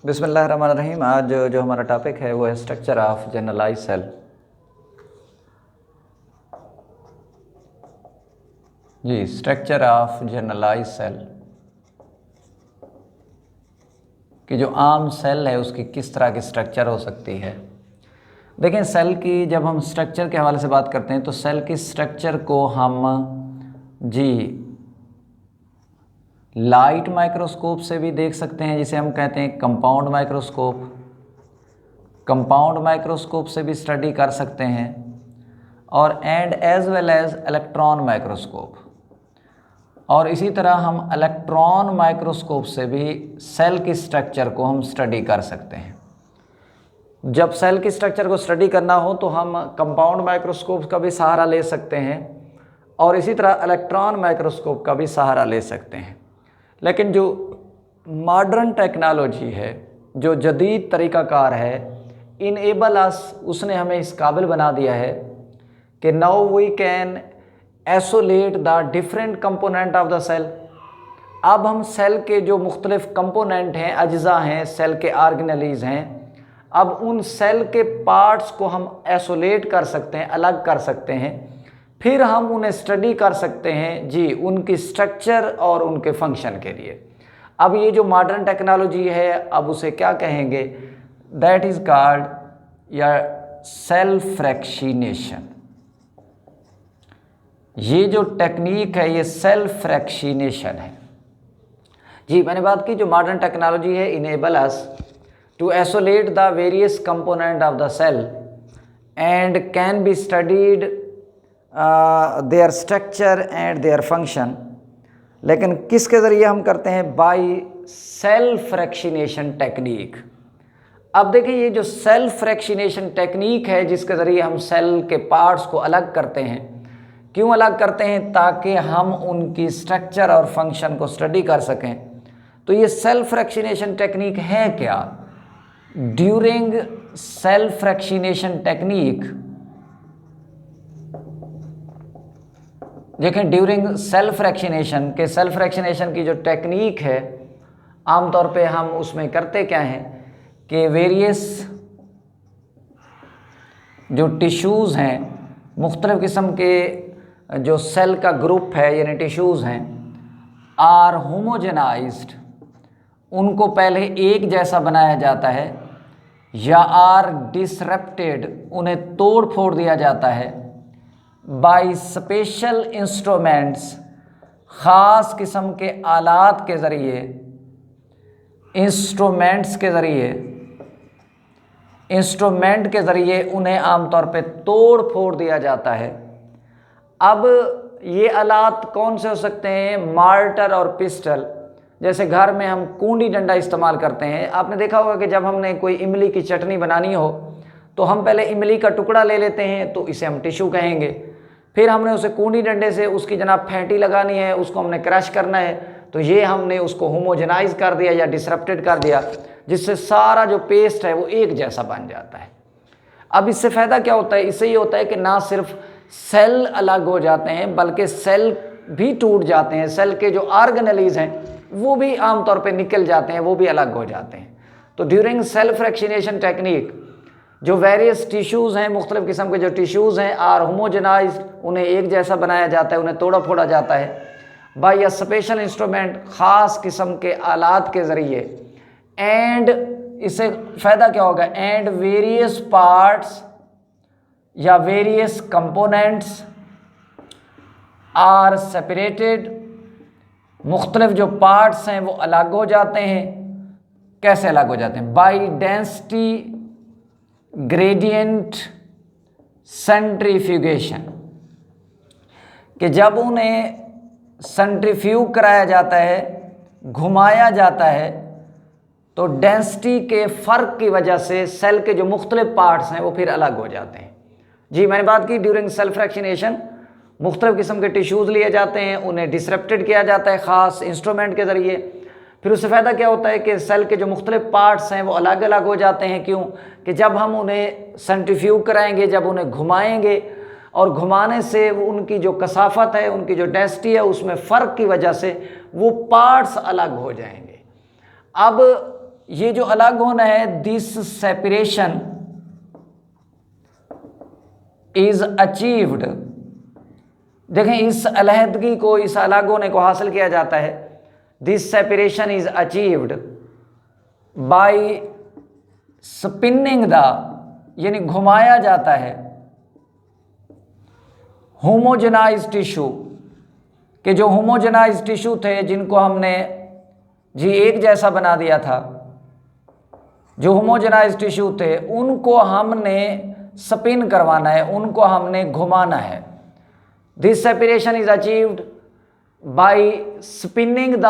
बिस्मिल्लाहिर्रहमानिर्रहीम। आज जो हमारा टॉपिक है वो है स्ट्रक्चर ऑफ जनरलाइज सेल। जी, स्ट्रक्चर ऑफ जनरलाइज सेल कि जो आम सेल है उसकी किस तरह की स्ट्रक्चर हो सकती है। देखें, सेल की जब हम स्ट्रक्चर के हवाले से बात करते हैं तो सेल की स्ट्रक्चर को हम लाइट माइक्रोस्कोप से भी देख सकते हैं, जिसे हम कहते हैं कंपाउंड माइक्रोस्कोप। कंपाउंड माइक्रोस्कोप से भी स्टडी कर सकते हैं और and as well as electron microscope. और इसी तरह हम इलेक्ट्रॉन माइक्रोस्कोप से भी सेल की स्ट्रक्चर को हम स्टडी कर सकते हैं। जब सेल की स्ट्रक्चर को स्टडी करना हो तो हम कंपाउंड माइक्रोस्कोप का भी सहारा ले सकते हैं और इसी तरह इलेक्ट्रॉन माइक्रोस्कोप का भी सहारा ले सकते हैं। लेकिन जो मॉडर्न टेक्नोलॉजी है, जो जदीद तरीक़ाकार है, इनेबल अस, उसने हमें इस काबिल बना दिया है कि now we can isolate the different component of the cell. अब हम सेल के जो मुख्तलिफ कंपोनेंट हैं, अज्जा हैं, सेल के ऑर्गेनेलीज हैं, अब उन सेल के पार्ट्स को हम आइसोलेट कर सकते हैं, अलग कर सकते हैं, फिर हम उन्हें स्टडी कर सकते हैं उनकी स्ट्रक्चर और उनके फंक्शन के लिए। अब ये जो मॉडर्न टेक्नोलॉजी है, अब उसे क्या कहेंगे? दैट इज़ कॉल्ड या सेल फ्रैक्शनेशन। ये जो टेक्निक है ये सेल फ्रैक्शनेशन है। जी, मैंने बात की जो मॉडर्न टेक्नोलॉजी है enable us to isolate the various component of the cell and can be studied their structure and their function. लेकिन किसके ज़रिए हम करते हैं? By cell fractionation technique. अब देखिए, ये जो सेल फ्रैक्शनेशन टेक्निक है जिसके ज़रिए हम सेल के पार्ट्स को अलग करते हैं, क्यों अलग करते हैं? ताकि हम उनकी स्ट्रक्चर और फंक्शन को स्टडी कर सकें। तो ये सेल फ्रैक्शनेशन टेक्निक है क्या? ड्यूरिंग सेल फ्रैक्शनेशन टेक्निक, देखें, ड्यूरिंग सेल फ्रैक्शनेशन के सेल फ्रैक्शनेशन की जो टेक्निक है, आमतौर पे हम उसमें करते क्या हैं कि वेरियस जो टिश्यूज़ हैं, मुख्तलिफ़ किस्म के जो सेल का ग्रुप है यानी टिश्यूज़ हैं, आर होमोजेनाइज्ड, उनको पहले एक जैसा बनाया जाता है, या आर डिसरप्टेड, उन्हें तोड़ फोड़ दिया जाता है बाय स्पेशल इंस्ट्रूमेंट्स, ख़ास किस्म के आलात के ज़रिए, इंस्ट्रूमेंट के ज़रिए उन्हें आमतौर पे तोड़ फोड़ दिया जाता है। अब ये आलात कौन से हो सकते हैं? मार्टर और पिस्टल। जैसे घर में हम कूंडी डंडा इस्तेमाल करते हैं। आपने देखा होगा कि जब हमने कोई इमली की चटनी बनानी हो तो हम पहले इमली का टुकड़ा ले लेते हैं, तो इसे हम टिश्यू कहेंगे। फिर हमने उसे कूंडी डंडे से उसकी जनाब फेंटी लगानी है, उसको हमने क्रश करना है, तो ये हमने उसको होमोजेनाइज कर दिया या डिसरप्टेड कर दिया, जिससे सारा जो पेस्ट है वो एक जैसा बन जाता है। अब इससे फ़ायदा क्या होता है? इससे ये होता है कि ना सिर्फ सेल अलग हो जाते हैं बल्कि सेल भी टूट जाते हैं, सेल के जो ऑर्गेनेलीज हैं वो भी आमतौर पे निकल जाते हैं, वो भी अलग हो जाते हैं। तो ड्यूरिंग सेल फ्रैक्शनेशन टेक्निक जो वेरियस टिश्यूज़ हैं, मुख्तलिफ़ किस्म के जो टिश्यूज़ हैं, आर होमोजेनाइज्ड, उन्हें एक जैसा बनाया जाता है, उन्हें तोड़ा फोड़ा जाता है बाय अ स्पेशल इंस्ट्रूमेंट, ख़ास किस्म के आलात के ज़रिए। एंड इससे फ़ायदा क्या होगा? एंड वेरियस पार्ट्स या वेरियस कंपोनेंट्स आर सेपरेटेड, मुख्तलिफ जो पार्ट्स हैं वो अलग हो जाते हैं। कैसे अलग हो जाते हैं? बाय डेंसिटी ग्रेडियंट सेंट्रीफ्यूगेशन, कि जब उन्हें सेंट्रीफ्यूग कराया जाता है, घुमाया जाता है, तो डेंसिटी के फ़र्क की वजह से सेल के जो मुख्तलिफ पार्ट्स हैं वो फिर अलग हो जाते हैं। जी, मैंने बात की ड्यूरिंग सेल फ्रैक्शनेशन मुख्तलिफ़ किस्म के टिश्यूज़ लिए जाते हैं, उन्हें डिसरप्टेड किया जाता है ख़ास इंस्ट्रूमेंट के ज़रिए। फिर उससे फ़ायदा क्या होता है कि सेल के जो मुख्तलिफ पार्ट्स हैं वो अलग अलग हो जाते हैं। क्यों? कि जब हम उन्हें सेंट्रीफ्यूग कराएंगे, जब उन्हें घुमाएंगे, और घुमाने से उनकी जो कसाफत है, उनकी जो डेंसिटी है, उसमें फ़र्क की वजह से वो पार्ट्स अलग हो जाएंगे। अब ये जो अलग होना है, दिस सेपरेशन इज अचीव्ड। देखें, इस अलहदगी को, इस अलग होने को हासिल किया जाता है, this separation is achieved by spinning the, यानी घुमाया जाता है, होमोजेनाइज टिश्यू, कि जो होमोजेनाइज टिश्यू थे जिनको हमने जी एक जैसा बना दिया था, जो होमोजेनाइज टिश्यू थे उनको हमने स्पिन करवाना है, उनको हमने घुमाना है। This separation is achieved by spinning the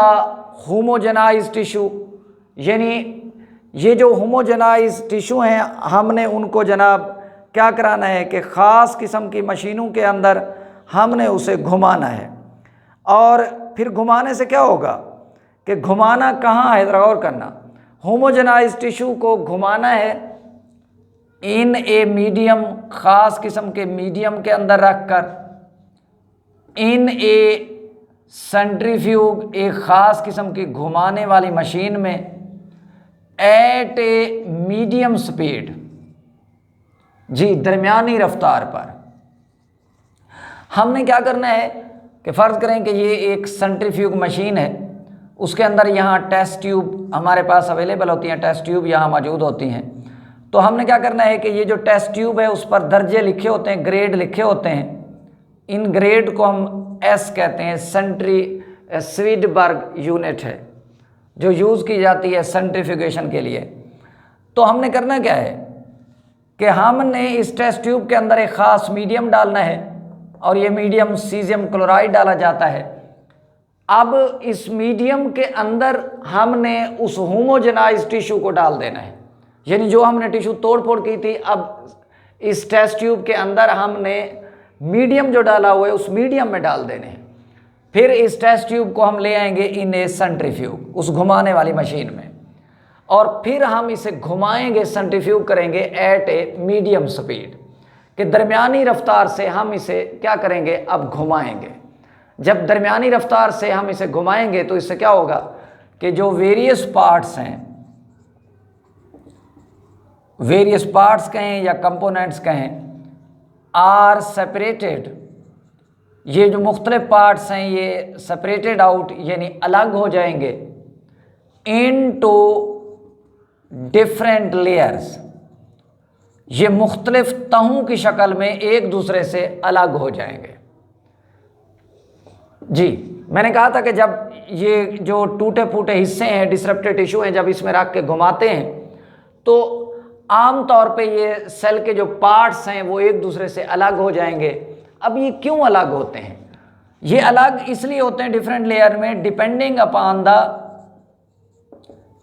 homogenise tissue, यानी ये जो होमोजेनाइज टिश्यू हैं हमने उनको जनाब क्या कराना है कि ख़ास किस्म की मशीनों के अंदर हमने उसे घुमाना है। और फिर घुमाने से क्या होगा कि घुमाना कहाँ है, ज़रा गौर करना, होमोजेनाइज टिश्यू को घुमाना है इन ए मीडियम, ख़ास किस्म के मीडियम के अंदर रखकर, इन ए सेंट्रीफ्यूग, एक ख़ास किस्म की घुमाने वाली मशीन में, एट ए मीडियम स्पीड, जी दरमियानी रफ्तार पर। हमने क्या करना है कि फ़र्ज़ करें कि ये एक सेंट्रीफ्यूग मशीन है, उसके अंदर यहाँ टेस्ट ट्यूब हमारे पास अवेलेबल होती हैं, टेस्ट ट्यूब यहाँ मौजूद होती हैं। तो हमने क्या करना है कि ये जो टेस्ट ट्यूब है उस पर दर्जे लिखे होते हैं, ग्रेड लिखे होते हैं, इन ग्रेड को हम एस कहते हैं, सेंट्री स्वीडबर्ग यूनिट है जो यूज़ की जाती है सेंट्रीफ्यूगेशन के लिए। तो हमने करना क्या है कि हमने इस टेस्ट ट्यूब के अंदर एक ख़ास मीडियम डालना है और ये मीडियम सीजियम क्लोराइड डाला जाता है। अब इस मीडियम के अंदर हमने उस होमोजेनाइज टिश्यू को डाल देना है, यानी जो हमने टिश्यू तोड़ फोड़ की थी, अब इस टेस्ट ट्यूब के अंदर हमने मीडियम जो डाला हुआ है उस मीडियम में डाल देने हैं। फिर इस टेस्ट ट्यूब को हम ले आएंगे इन ए सेंट्रीफ्यूग, उस घुमाने वाली मशीन में, और फिर हम इसे घुमाएंगे, सेंट्रीफ्यूग करेंगे एट ए मीडियम स्पीड, कि दरमियानी रफ्तार से हम इसे क्या करेंगे, अब घुमाएंगे। जब दरमियानी रफ्तार से हम इसे घुमाएंगे तो इससे क्या होगा कि जो वेरियस पार्ट्स हैं, वेरियस पार्ट्स कहें या कंपोनेंट्स कहें, आर सेपरेटेड, ये जो मुख्तलिफ पार्ट्स हैं ये सेपरेटेड आउट, यानी अलग हो जाएंगे, इनटू डिफरेंट लेयर्स, ये मुख्तलिफ तहों की शक्ल में एक दूसरे से अलग हो जाएंगे। जी मैंने कहा था कि जब ये जो टूटे फूटे हिस्से हैं, डिसरप्टेड टिश्यू हैं, जब इसमें रख के घुमाते हैं तो आम तौर पे ये सेल के जो पार्ट्स हैं वो एक दूसरे से अलग हो जाएंगे। अब ये क्यों अलग होते हैं? ये अलग इसलिए होते हैं डिफरेंट लेयर में, डिपेंडिंग अपॉन द,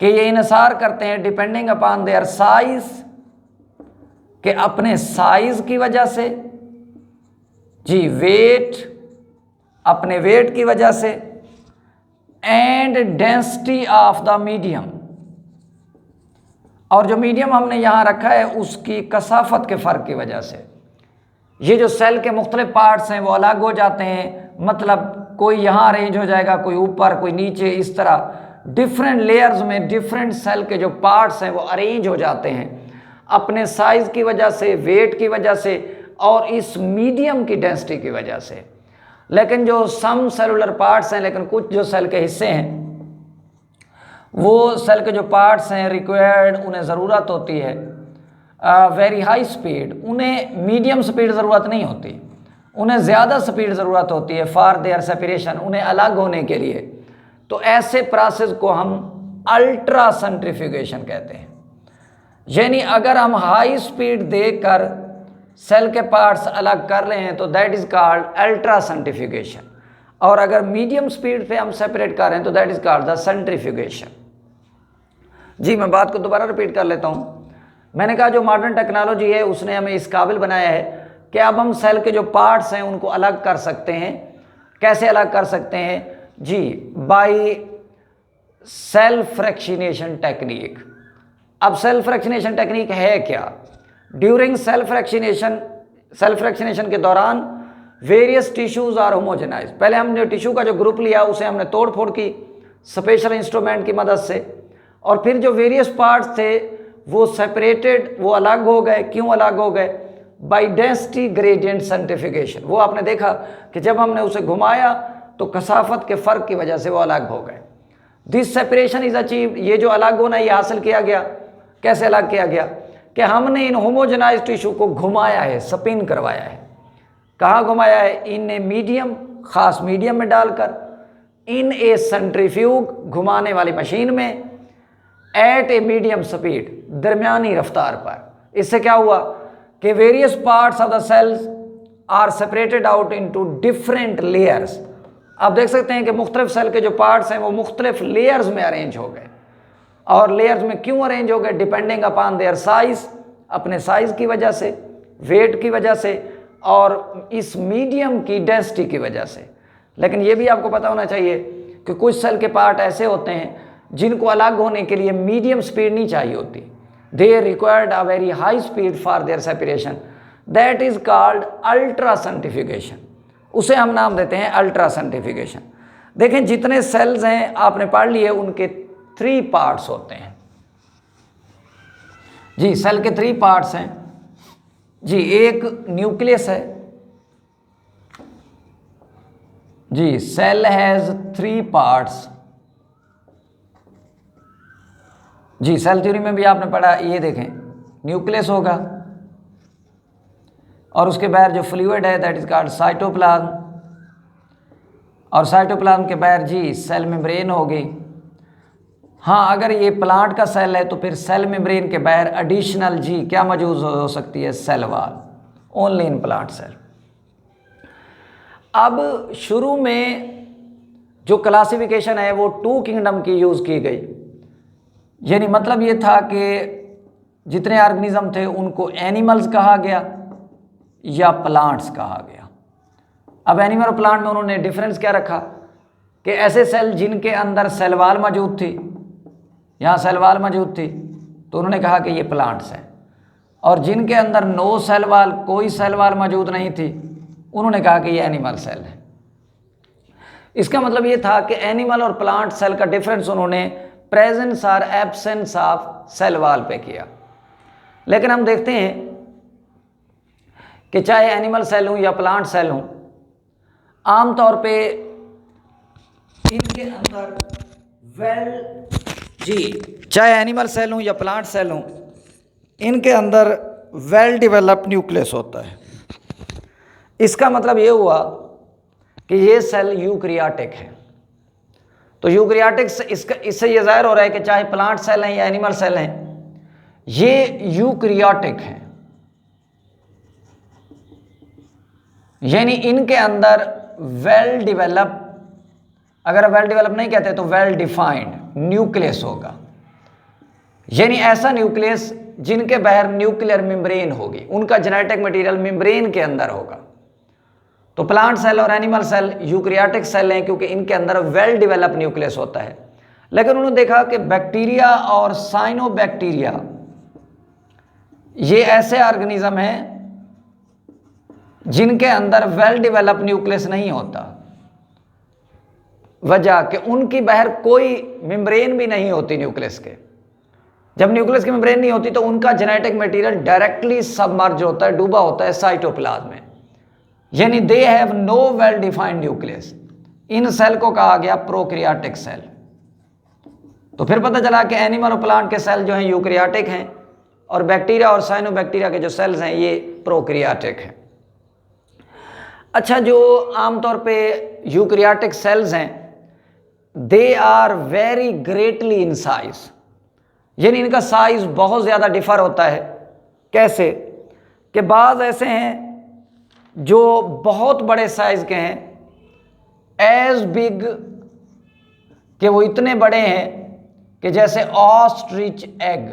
कि ये इनसार करते हैं डिपेंडिंग अपॉन देयर साइज, के अपने साइज की वजह से, जी वेट, अपने वेट की वजह से, and density of the medium, और जो मीडियम हमने यहाँ रखा है उसकी कसाफत के फ़र्क की वजह से। ये जो सेल के मुख्तलिफ पार्ट्स हैं वो अलग हो जाते हैं, मतलब कोई यहाँ अरेंज हो जाएगा, कोई ऊपर, कोई नीचे, इस तरह डिफरेंट लेयर्स में डिफरेंट सेल के जो पार्ट्स हैं वो अरेंज हो जाते हैं अपने साइज़ की वजह से, वेट की वजह से और इस मीडियम की डेंसिटी की वजह से। लेकिन जो सम सेलुलर पार्ट्स हैं, लेकिन कुछ जो सेल के हिस्से हैं, वो सेल के जो पार्ट्स हैं रिक्वायर्ड, उन्हें ज़रूरत होती है वेरी हाई स्पीड, उन्हें मीडियम स्पीड ज़रूरत नहीं होती, उन्हें ज़्यादा स्पीड ज़रूरत होती है फॉर देयर सेपरेशन, उन्हें अलग होने के लिए। तो ऐसे प्रोसेस को हम अल्ट्रा सेंट्रीफ्यूगेशन कहते हैं। यानी अगर हम हाई स्पीड देकर सेल के पार्ट्स अलग कर रहे हैं तो that is called ultra centrifugation, और अगर मीडियम स्पीड पे हम सेपरेट कर रहे हैं तो that is called the centrifugation. जी मैं बात को दोबारा रिपीट कर लेता हूँ। मैंने कहा जो मॉडर्न टेक्नोलॉजी है उसने हमें इस काबिल बनाया है कि अब हम सेल के जो पार्ट्स हैं उनको अलग कर सकते हैं। कैसे अलग कर सकते हैं? जी बाय सेल फ्रैक्शनेशन टेक्निक। अब सेल फ्रैक्शनेशन टेक्निक है क्या? ड्यूरिंग सेल फ्रैक्शनेशन के दौरान वेरियस टिश्यूज़ आर होमोजेनाइज। पहले हमने टिश्यू का जो ग्रुप लिया उसे हमने तोड़ फोड़ की स्पेशल इंस्ट्रूमेंट की मदद से, और फिर जो वेरियस पार्ट्स थे वो सेपरेटेड, वो अलग हो गए। क्यों अलग हो गए? By density gradient centrifugation. वो आपने देखा कि जब हमने उसे घुमाया तो कसाफत के फ़र्क की वजह से वो अलग हो गए। दिस सेपरेशन इज अचीव्ड, ये जो अलग होना ये हासिल किया गया। कैसे अलग किया गया? कि हमने इन होमोजेनाइज टिश्यू को घुमाया है, स्पिन करवाया है। कहाँ घुमाया है? इन ए मीडियम, खास मीडियम में डालकर, इन ए सेंट्रीफ्यूग, घुमाने वाली मशीन में, एट ए मीडियम स्पीड, दरमियानी रफ्तार पर। इससे क्या हुआ कि various parts of the cells are separated out into different layers. आप देख सकते हैं कि मुख्तलिफ सेल के जो पार्ट्स हैं वो मुख्तलिफ लेयर्स में अरेंज हो गए। और लेयर्स में क्यों अरेंज हो गए? डिपेंडिंग अपॉन देयर साइज, अपने साइज की वजह से, वेट की वजह से, और इस मीडियम की डेंसिटी की वजह से। लेकिन ये भी आपको पता होना चाहिए कि कुछ सेल के पार्ट ऐसे होते हैं जिनको अलग होने के लिए मीडियम स्पीड नहीं चाहिए होती। They required a very high speed for their separation, that is called ultra centrifugation. उसे हम नाम देते हैं अल्ट्रा सेंट्रीफ्यूगेशन। देखें जितने सेल्स हैं आपने पढ़ लिए, उनके 3 पार्ट्स होते हैं जी। सेल के 3 पार्ट्स हैं जी। एक न्यूक्लियस है जी। सेल हैज 3 पार्ट्स जी। सेल थ्योरी में भी आपने पढ़ा, ये देखें न्यूक्लियस होगा और उसके बाहर जो फ्लूइड है दैट इज कॉल्ड साइटोप्लाज्म, और साइटोप्लाज्म के बाहर जी सेल मेम्ब्रेन होगी। हाँ, अगर ये प्लांट का सेल है तो फिर सेल मेम्ब्रेन के बाहर एडिशनल जी क्या मौजूद हो सकती है? Cell wall, only in plant cell. अब शुरू में जो क्लासिफिकेशन है वो 2 किंगडम की यूज़ की गई। यानी मतलब ये था कि जितने ऑर्गेनिज्म थे उनको एनिमल्स कहा गया या प्लांट्स कहा गया। अब एनिमल और प्लांट में उन्होंने डिफरेंस क्या रखा कि ऐसे सेल जिनके अंदर सेल वॉल मौजूद थी, यहाँ सेल वॉल मौजूद थी, तो उन्होंने कहा कि ये प्लांट्स हैं। और जिनके अंदर नो सेल वॉल, कोई सेल वॉल मौजूद नहीं थी, उन्होंने कहा कि ये एनिमल सेल है। इसका मतलब ये था कि एनिमल और प्लांट सेल का डिफरेंस उन्होंने प्रेजेंस और एब्सेंस ऑफ सेल वॉल पे किया। लेकिन हम देखते हैं कि चाहे एनिमल सेल हूं या प्लांट सेल हूं, आमतौर पे इनके अंदर चाहे एनिमल सेल हूं या प्लांट सेल हूं, इनके अंदर वेल डेवलप्ड न्यूक्लियस होता है। इसका मतलब ये हुआ कि ये सेल यूकैरियोटिक है। तो यूकैरियोटिक से इससे ये जाहिर हो रहा है कि चाहे प्लांट सेल हैं या एनिमल सेल हैं, ये यूकैरियोटिक हैं। यानी इनके अंदर वेल डेवलप, अगर वेल डेवलप नहीं कहते तो वेल डिफाइंड न्यूक्लियस होगा। यानी ऐसा न्यूक्लियस जिनके बाहर न्यूक्लियर मेम्ब्रेन होगी, उनका जेनेटिक मटेरियल मेम्ब्रेन के अंदर होगा। तो प्लांट सेल और एनिमल सेल यूकैरियोटिक सेल हैं क्योंकि इनके अंदर वेल डेवलप न्यूक्लियस होता है। लेकिन उन्होंने देखा कि बैक्टीरिया और साइनोबैक्टीरिया ये ऐसे ऑर्गेनिज्म हैं जिनके अंदर वेल डेवलप न्यूक्लियस नहीं होता। वजह कि उनकी बाहर कोई मेम्ब्रेन भी नहीं होती न्यूक्लियस के। जब न्यूक्लियस की मेम्ब्रेन नहीं होती तो उनका जेनेटिक मटेरियल डायरेक्टली सबमर्ज होता है, डूबा होता है साइटोप्लाज्म में। यानी they have no well defined nucleus. इन सेल को कहा गया प्रोकैरियोटिक सेल। तो फिर पता चला कि एनिमल और प्लांट के सेल जो हैं यूकैरियोटिक हैं और बैक्टीरिया और साइनोबैक्टीरिया के जो सेल्स हैं ये प्रोकैरियोटिक हैं। अच्छा, जो आमतौर पे यूकैरियोटिक सेल्स हैं they are very greatly in size. यानी इनका साइज बहुत ज़्यादा डिफर होता है। कैसे कि बाज़ ऐसे हैं जो बहुत बड़े साइज के हैं, एज बिग, कि वो इतने बड़े हैं कि जैसे ऑस्ट्रिच एग,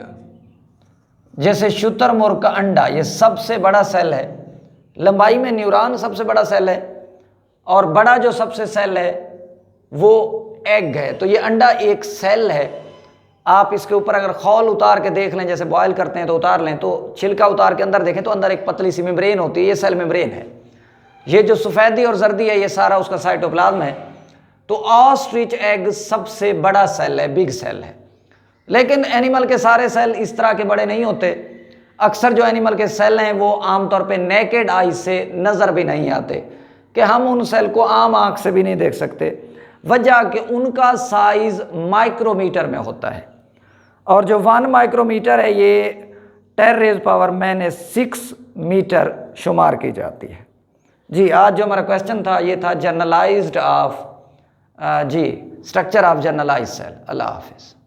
जैसे शुतुरमुर्ग का अंडा, ये सबसे बड़ा सेल है। लंबाई में न्यूरॉन सबसे बड़ा सेल है और बड़ा जो सबसे सेल है वो एग है। तो ये अंडा एक सेल है। आप इसके ऊपर अगर खौल उतार के देख लें, जैसे बॉयल करते हैं तो उतार लें, तो छिलका उतार के अंदर देखें तो अंदर एक पतली सी मेम्ब्रेन होती है, ये सेल मेम्ब्रेन है। ये जो सफ़ेदी और जर्दी है ये सारा उसका साइटोप्लाज्म है। तो ऑस्ट्रिच एग सबसे बड़ा सेल है, बिग सेल है। लेकिन एनिमल के सारे सेल इस तरह के बड़े नहीं होते। अक्सर जो एनिमल के सेल हैं वो आमतौर पे नेकेड आई से नज़र भी नहीं आते, कि हम उन सेल को आम आँख से भी नहीं देख सकते, वजह कि उनका साइज़ माइक्रोमीटर में होता है। और जो 1 माइक्रोमीटर है ये 10⁻⁻⁶ मीटर शुमार की जाती है। जी, आज जो हमारा क्वेश्चन था ये था जनरलाइज्ड ऑफ जी स्ट्रक्चर ऑफ जनरलाइज्ड सेल। अल्लाह हाफिज़।